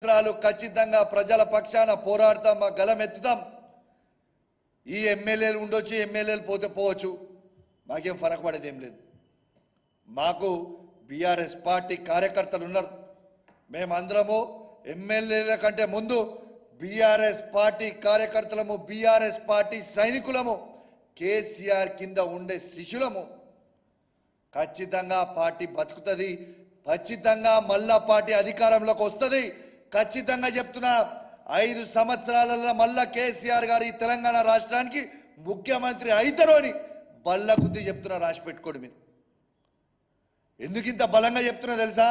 సంవత్సరాలు ఖచ్చితంగా ప్రజల పక్షాన పోరాడతాం, మా గలం ఎత్తుతాం. ఈ ఎమ్మెల్యేలు ఉండొచ్చు, ఎమ్మెల్యేలు పోతే పోవచ్చు, మాకేం ఫరక్ పడేది ఏం లేదు. మాకు బీఆర్ఎస్ పార్టీ కార్యకర్తలు ఉన్నారు. మేమందరము ఎమ్మెల్యేల కంటే ముందు బీఆర్ఎస్ పార్టీ కార్యకర్తలము, బీఆర్ఎస్ పార్టీ సైనికులము, కేసీఆర్ కింద ఉండే శిష్యులము. ఖచ్చితంగా పార్టీ బతుకుతుంది, ఖచ్చితంగా మళ్ళా పార్టీ అధికారంలోకి వస్తుంది. ఖచ్చితంగా చెప్తున్నా, 5 సంవత్సరాలలో మళ్ళా కేసీఆర్ గారు ఈ తెలంగాణ రాష్ట్రానికి ముఖ్యమంత్రి అవుతారు అని బల్ల కొద్ది చెప్తున్నా, రాసి పెట్టుకోండి. మీరు ఎందుకు ఇంత బలంగా చెప్తున్నా తెలుసా?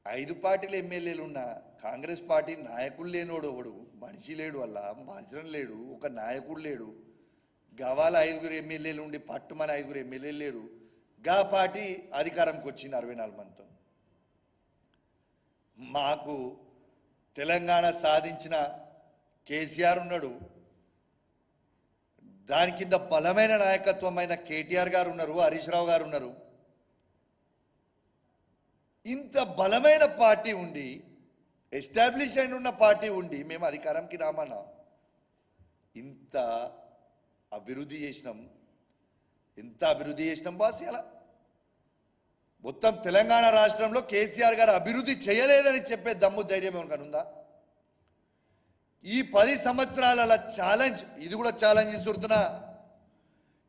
5 పార్టీల ఎమ్మెల్యేలు ఉన్న కాంగ్రెస్ పార్టీ నాయకుడు లేనోడు ఒకడు, మనిషి లేడు, వల్ల మనుషులు లేడు, ఒక నాయకుడు లేడు. గవాల 5 ఎమ్మెల్యేలు ఉండి పట్టుమని 5 ఎమ్మెల్యేలు లేరు. గా పార్టీ అధికారంకి వచ్చింది 64 మందితో. మాకు తెలంగాణ సాధించిన కేసీఆర్ ఉన్నాడు, దాని కింద బలమైన నాయకత్వమైన కేటీఆర్ గారు ఉన్నారు, హరీష్ రావు గారు ఉన్నారు. ఇంత బలమైన పార్టీ ఉండి, ఎస్టాబ్లిష్ అయిన ఉన్న పార్టీ ఉండి మేము అధికారంకి రామన్నా. ఇంత అభివృద్ధి చేసినాం, ఎంత అభివృద్ధి చేసినాం బాస్. ఇలా మొత్తం తెలంగాణ రాష్ట్రంలో కేసీఆర్ గారు అభివృద్ధి చేయలేదని చెప్పే దమ్ము ధైర్యం ఏమన్నా ఉందా? ఈ 10 సంవత్సరాల ఛాలెంజ్, ఇది కూడా ఛాలెంజ్ ఇస్తున్నా.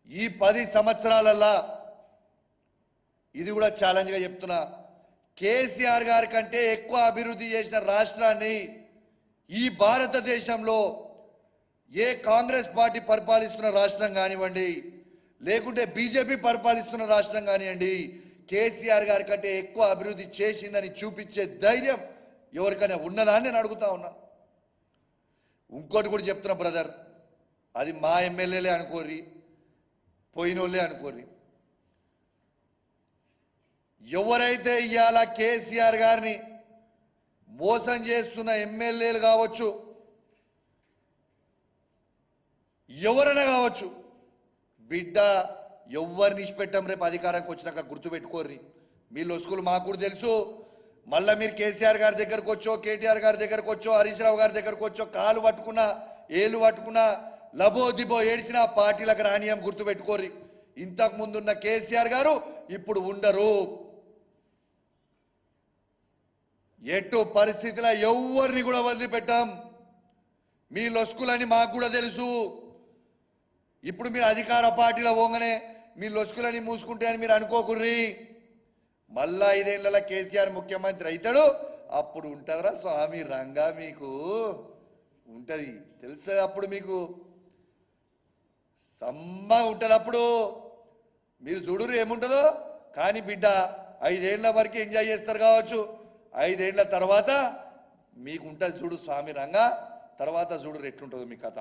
ఈ 10 సంవత్సరాలలో ఇది కూడా ఛాలెంజ్గా చెప్తున్నా. కేసీఆర్ గారి కంటే ఎక్కువ అభివృద్ధి చేసిన రాష్ట్రాన్ని ఈ భారతదేశంలో ఏ కాంగ్రెస్ పార్టీ పరిపాలిస్తున్న రాష్ట్రం కానివ్వండి, లేకుంటే బీజేపీ పరిపాలిస్తున్న రాష్ట్రం కానివ్వండి, కేసీఆర్ గారి కంటే ఎక్కువ అభివృద్ధి చేసిందని చూపించే ధైర్యం ఎవరికైనా ఉన్నదా అని నేను అడుగుతా ఉన్నా. ఇంకోటి కూడా చెప్తున్నా బ్రదర్, అది మా ఎమ్మెల్యేలే అనుకోర్రి, పోయినోళ్ళే అనుకోర్రి. ఎవరైతే ఇవాళ కేసీఆర్ గారిని మోసం చేస్తున్న ఎమ్మెల్యేలు కావచ్చు, ఎవరైనా కావచ్చు, బిడ్డ ఎవరిని ఇచ్చిపెట్టాం. రేపు అధికారానికి వచ్చినాక గుర్తుపెట్టుకోర్రి. మీ లొసుకులు మాకు కూడా తెలుసు. మళ్ళీ మీరు కేసీఆర్ గారి దగ్గరకు వచ్చో, కేటీఆర్ గారి దగ్గరకు వచ్చో, హరీష్ రావు గారి దగ్గరకు వచ్చో, కాలు పట్టుకున్నా, ఏలు పట్టుకున్నా, లబో దిబో ఏడిసినా పార్టీలకు రానియం గుర్తుపెట్టుకోర్రి. ఇంతకు ముందున్న కేసీఆర్ గారు ఇప్పుడు ఉండరు. ఎటు పరిస్థితిలో ఎవరిని కూడా వదిలిపెట్టాం. మీ లొసుకులని మాకు కూడా తెలుసు. ఇప్పుడు మీరు అధికార పార్టీలో పోగానే మీ లొసుకులని మూసుకుంటే అని మీరు అనుకోకుర్రి. మళ్ళా 5 ఏళ్లలో కేసీఆర్ ముఖ్యమంత్రి అవుతాడు, అప్పుడు ఉంటుందిరా స్వామి రంగా, మీకు ఉంటుంది తెలుసా? అప్పుడు మీకు సమ్మ ఉంటుంది. అప్పుడు మీరు చూడురు ఏముంటుందో. కానీ బిడ్డ 5 ఏళ్ల వరకు ఎంజాయ్ చేస్తారు కావచ్చు, 5 ఏళ్ల తర్వాత మీకు ఉంటుంది చూడు స్వామి రంగా. తర్వాత చూడు ఎట్లుంటుందో మీ కథ.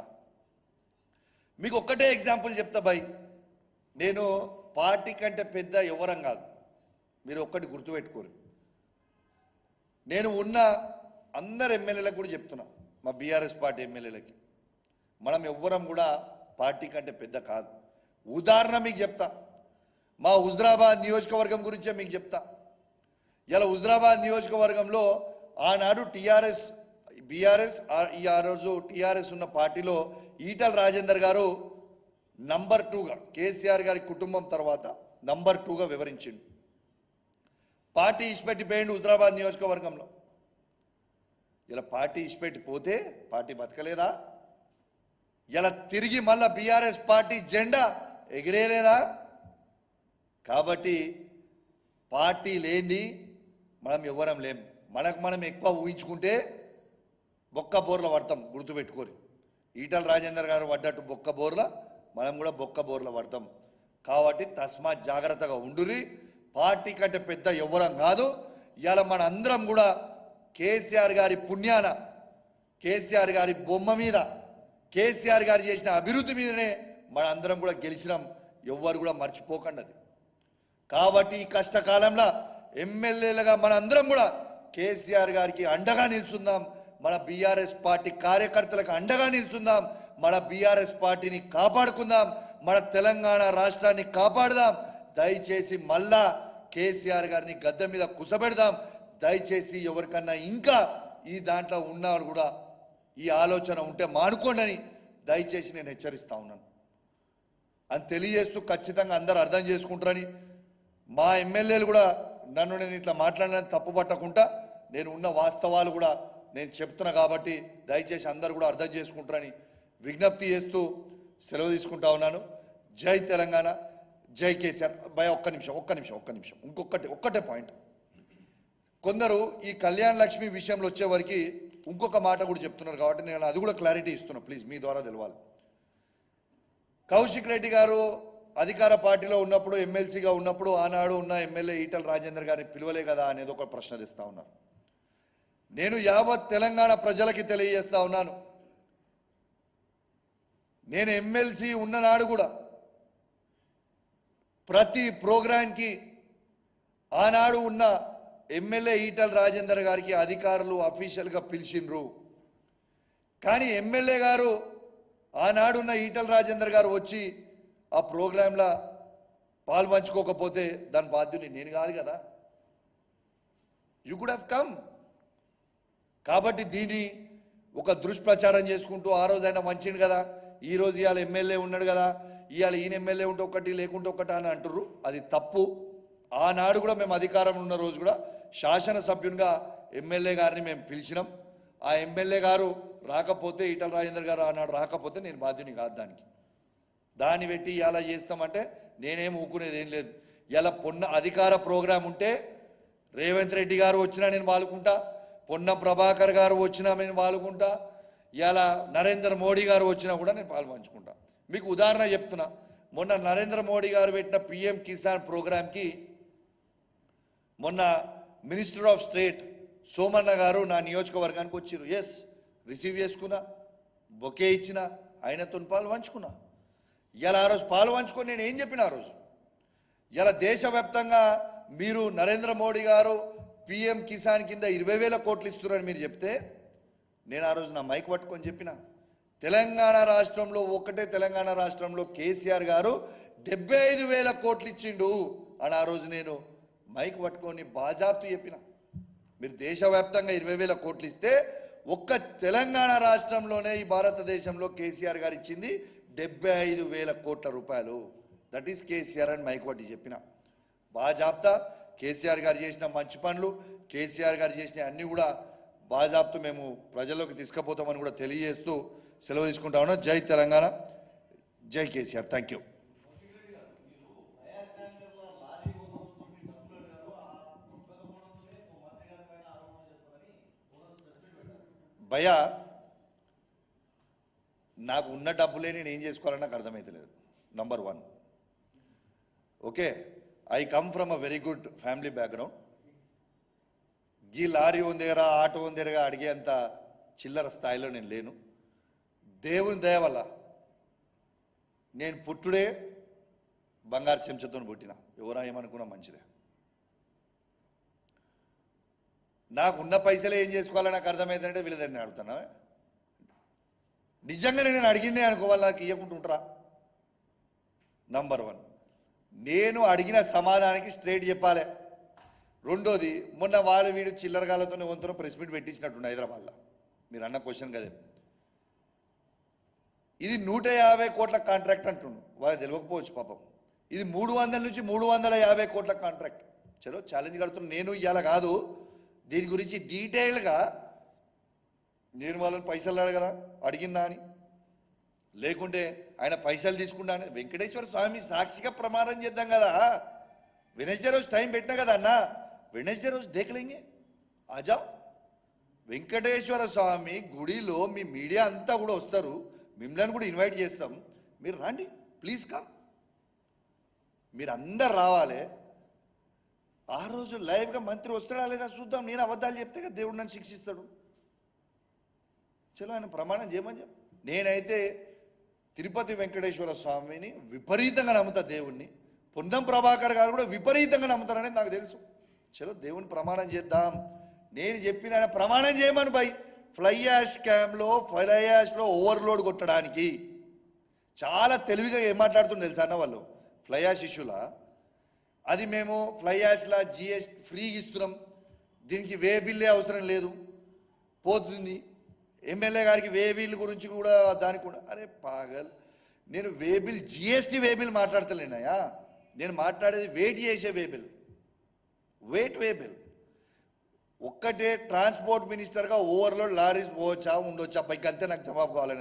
మీకు ఒక్కటే ఎగ్జాంపుల్ చెప్తా బాయ్. నేను పార్టీ కంటే పెద్ద ఎవరం కాదు, మీరు ఒక్కటి గుర్తుపెట్టుకోరు. నేను ఉన్న అందరు ఎమ్మెల్యేలకు కూడా చెప్తున్నా, మా బీఆర్ఎస్ పార్టీ ఎమ్మెల్యేలకి, మనం ఎవ్వరం కూడా పార్టీ కంటే పెద్ద కాదు. ఉదాహరణ మీకు చెప్తా, మా హుజరాబాద్ నియోజకవర్గం గురించే మీకు చెప్తా. ఇలా హుజరాబాద్ నియోజకవర్గంలో ఆనాడు టీఆర్ఎస్, బీఆర్ఎస్, ఆ రోజు టీఆర్ఎస్ ఉన్న పార్టీలో ఈటల రాజేందర్ గారు నంబర్ 2గా, కేసీఆర్ గారి కుటుంబం తర్వాత నంబర్ 2గా వివరించిండు. పార్టీ ఇచ్చిపెట్టిపోయిండు హుజరాబాద్ నియోజకవర్గంలో. ఇలా పార్టీ ఇచ్చిపెట్టి పోతే పార్టీ బతకలేదా? ఇలా తిరిగి మళ్ళా బీఆర్ఎస్ పార్టీ జెండా ఎగిరేయలేదా? కాబట్టి పార్టీ లేని మనం ఎవరం లేం. మనకు మనం ఎక్కువ ఊహించుకుంటే బొక్క బోర్ల పడతాం, గుర్తుపెట్టుకోరు. ఈటల రాజేందర్ గారు పడ్డట్టు బొక్క బోర్ల మనం కూడా బొక్క బోర్ల పడతాం. కాబట్టి తస్మాత్ జాగ్రత్తగా ఉండురి. పార్టీ కంటే పెద్ద ఎవరం కాదు. ఇవాళ మన అందరం కూడా కేసీఆర్ గారి పుణ్యాన, కేసీఆర్ గారి బొమ్మ మీద, కేసీఆర్ గారు చేసిన అభివృద్ధి మీదనే మన అందరం కూడా గెలిచినాం. ఎవ్వరు కూడా మర్చిపోకండి అది. కాబట్టి ఈ కష్టకాలంలో ఎమ్మెల్యేలుగా మన అందరం కూడా కేసీఆర్ గారికి అండగా నిలుచుందాం. మన బీఆర్ఎస్ పార్టీ కార్యకర్తలకు అండగా నిలుచుందాం. మన బీఆర్ఎస్ పార్టీని కాపాడుకుందాం. మన తెలంగాణ రాష్ట్రాన్ని కాపాడదాం. దయచేసి మళ్ళా కేసీఆర్ గారిని గద్దె మీద కుసబెడదాం. దయచేసి ఎవరికన్నా ఇంకా ఈ దాంట్లో ఉన్నాడు కూడా ఈ ఆలోచన ఉంటే మానుకోండి దయచేసి నేను హెచ్చరిస్తా ఉన్నాను అని తెలియజేస్తూ ఖచ్చితంగా అందరూ అర్థం చేసుకుంటారని మా ఎమ్మెల్యేలు కూడా నన్ను నేను ఇట్లా మాట్లాడడానికి తప్పు పట్టకుండా నేను ఉన్న వాస్తవాలు కూడా నేను చెప్తున్నా కాబట్టి దయచేసి అందరూ కూడా అర్థం చేసుకుంటారని విజ్ఞప్తి చేస్తూ సెలవు తీసుకుంటా ఉన్నాను. జై తెలంగాణ, జై కేసీఆర్. భయ ఒక్క నిమిషం ఒక్కటే పాయింట్. కొందరు ఈ కళ్యాణ లక్ష్మి విషయంలో వచ్చేవరకు ఇంకొక మాట కూడా చెప్తున్నారు కాబట్టి నేను అది కూడా క్లారిటీ ఇస్తున్నా, ప్లీజ్ మీ ద్వారా తెలవాలి. కౌశిక్ రెడ్డి గారు అధికార పార్టీలో ఉన్నప్పుడు ఎమ్మెల్సీగా ఉన్నప్పుడు ఆనాడు ఉన్న ఎమ్మెల్యే ఈటల రాజేందర్ గారిని పిలవలే కదా అనేది ఒక ప్రశ్న తెస్తా ఉన్నారు. నేను యావత్ తెలంగాణ ప్రజలకి తెలియజేస్తా ఉన్నాను, నేను ఎమ్మెల్సీ ఉన్ననాడు కూడా ప్రతి ప్రోగ్రాంకి ఆనాడు ఉన్న ఎమ్మెల్యే ఈటల రాజేందర్ గారికి అధికారులు అఫీషియల్గా పిలిచిండ్రు. కానీ ఎమ్మెల్యే గారు ఆనాడున్న ఈటల రాజేందర్ గారు వచ్చి ఆ ప్రోగ్రాంలో పాల్పంచుకోకపోతే దాని బాధ్యుని నేను కాదు కదా. You could have come. కాబట్టి దీన్ని ఒక దుష్ప్రచారం చేసుకుంటూ ఆ రోజైనా మంచిండు కదా, ఈ రోజు ఇవాళ ఎమ్మెల్యే ఉన్నాడు కదా, ఇవాళ ఈయన ఎమ్మెల్యే ఉంటే ఒకటి లేకుంటే ఒకటి అని అంటుర్రు. అది తప్పు. ఆనాడు కూడా మేము అధికారంలో ఉన్న రోజు కూడా శాసనసభ్యునిగా ఎమ్మెల్యే గారిని మేము పిలిచినాం. ఆ ఎమ్మెల్యే గారు రాకపోతే ఈటల రాజేందర్ గారు ఆనాడు రాకపోతే నేను బాధ్యుని కాదు. దాన్ని పెట్టి ఇలా చేస్తామంటే నేనేం ఊకునేది ఏం లేదు. ఇలా పొన్న అధికార ప్రోగ్రాం ఉంటే రేవంత్ రెడ్డి గారు వచ్చినా నేను పాల్గొంటా, పొన్న ప్రభాకర్ గారు వచ్చినా నేను పాల్గొంటా, ఇలా నరేంద్ర మోడీ గారు వచ్చినా కూడా నేను పాల్పంచుకుంటా. మీకు ఉదాహరణ చెప్తున్నా, మొన్న నరేంద్ర మోడీ గారు పెట్టిన పిఎం కిసాన్ ప్రోగ్రాంకి మొన్న మినిస్టర్ ఆఫ్ స్టేట్ సోమన్న గారు నా నియోజకవర్గానికి వచ్చారు. ఎస్, రిసీవ్ చేసుకున్నా, బొకే ఇచ్చిన, ఆయనతో పాల్పంచుకున్నా. ఇలా ఆ రోజు పాల్పంచుకొని నేను ఏం చెప్పిన ఆ రోజు, ఇలా దేశవ్యాప్తంగా మీరు నరేంద్ర మోడీ గారు పిఎం కిసాన్ కింద 20,000 కోట్లు ఇస్తున్నారని మీరు చెప్తే నేను ఆ రోజు నా మైక్ పట్టుకొని చెప్పిన, తెలంగాణ రాష్ట్రంలో ఒక్కటే తెలంగాణ రాష్ట్రంలో కేసీఆర్ గారు 75,000 కోట్లు ఇచ్చిండు అని ఆ రోజు నేను మైక్ పట్టుకొని బాజాబ్తు చెప్పిన. మీరు దేశవ్యాప్తంగా 20,000 కోట్లు ఇస్తే ఒక్క తెలంగాణ రాష్ట్రంలోనే ఈ భారతదేశంలో కేసీఆర్ గారు ఇచ్చింది 75,000 కోట్ల రూపాయలు. దట్ ఈస్ కేసీఆర్ అని మైక్ పట్టి చెప్పిన. బాజాబ్తా కేసీఆర్ గారు చేసిన మంచి పనులు, కేసీఆర్ గారు చేసిన అన్నీ కూడా బాజాబ్తు మేము ప్రజల్లోకి తీసుకుపోతామని కూడా తెలియజేస్తూ సెలవు తీసుకుంటా ఉన్నాం. జై తెలంగాణ, జై కేసీఆర్. Thank you. భయ్యా, నాకు ఉన్న డబ్బులే నేను ఏం చేసుకోవాలని నాకు అర్థమవుతలేదు. Number 1. Okay, I come from a very good family background. గీ లారీ ఉందేరా, ఆటో ఉందేరా అడిగేంత చిల్లర స్థాయిలో నేను లేను. దేవుని దయ వల్ల నేను పుట్టుడే బంగారు చెంచతో పుట్టిన. ఎవరా ఏమనుకున్నా మంచిదే. నాకు ఉన్న పైసలే ఏం చేసుకోవాలో నాకు అర్థమవుతుందంటే వీళ్ళదని అడుగుతున్నా. నిజంగానే నేను అడిగిందే అనుకోవాలి, నాకు ఇవ్వకుంటుంటారా? నంబర్ 1, నేను అడిగిన సమాధానానికి స్ట్రైట్ చెప్పాలి. రెండోది, మొన్న వాళ్ళు వీడు చిల్లరగాలతోనే వంతున ప్రెస్ మీట్ పెట్టించినట్టుండే హైదరాబాద్లో. మీరు అన్న క్వశ్చన్ కదే, ఇది 150 కోట్ల కాంట్రాక్ట్ అంటుండు. వాళ్ళకి తెలియకపోవచ్చు పాపం. ఇది 300 నుంచి 350 కోట్ల కాంట్రాక్ట్. చలో ఛాలెంజ్ కడుతున్నా. నేను ఇవాళ కాదు, దీని గురించి డీటెయిల్గా నేను వాళ్ళని పైసలు అడగరా, అడిగినా అని, లేకుంటే ఆయన పైసలు తీసుకున్నా అని. వెంకటేశ్వర స్వామి సాక్షిగా ప్రమాణం చేద్దాం కదా. వెనస్డే రోజు టైం పెట్టినా కదా అన్న, వెనస్డే రోజు దేకలేంగే ఆజా. వెంకటేశ్వర స్వామి గుడిలో మీ మీడియా అంతా కూడా వస్తారు, మిమ్మల్ని కూడా ఇన్వైట్ చేస్తాం, మీరు రండి ప్లీజ్ కమ్. మీరు అందరు రావాలి. ఆ రోజు లైవ్గా మంత్రి వస్తాడా లేదా చూద్దాం. నేను అబద్ధాలు చెప్తే కదా దేవుడు నన్ను శిక్షిస్తాడు. చలో ఆయన ప్రమాణం చేయమని చెప్పి. నేనైతే తిరుపతి వెంకటేశ్వర స్వామిని విపరీతంగా నమ్ముతా, దేవుణ్ణి. పొన్నం ప్రభాకర్ గారు కూడా విపరీతంగా నమ్ముతారనేది నాకు తెలుసు. చలో దేవుని ప్రమాణం చేద్దాం. నేను చెప్పిన ఆయన ప్రమాణం చేయమని బై. ఫ్లై యాష్ స్కామ్లో, ఫ్లై యాష్లో ఓవర్లోడ్ కొట్టడానికి చాలా తెలివిగా ఏం మాట్లాడుతుంది తెలుసా అన్న వాళ్ళు. ఫ్లై యాష్ ఇష్యూలా అది మేము ఫ్లై యాష్లా GST ఫ్రీగా ఇస్తున్నాం, దీనికి వే బిల్లే అవసరం లేదు, పోతుంది. ఎమ్మెల్యే గారికి వే బిల్ గురించి కూడా దానికి కూడా అరే పాగల్, నేను way bill GST way bill మాట్లాడతలేనాయా, నేను మాట్లాడేది వెయిట్ చేసే way bill, weight way bill. ఒక్కటే ట్రాన్స్పోర్ట్ మినిస్టర్గా ఓవర్లోడ్ లారీస్ పోవచ్చా ఉండొచ్చా పైకి అంతే నాకు జవాబు కావాలని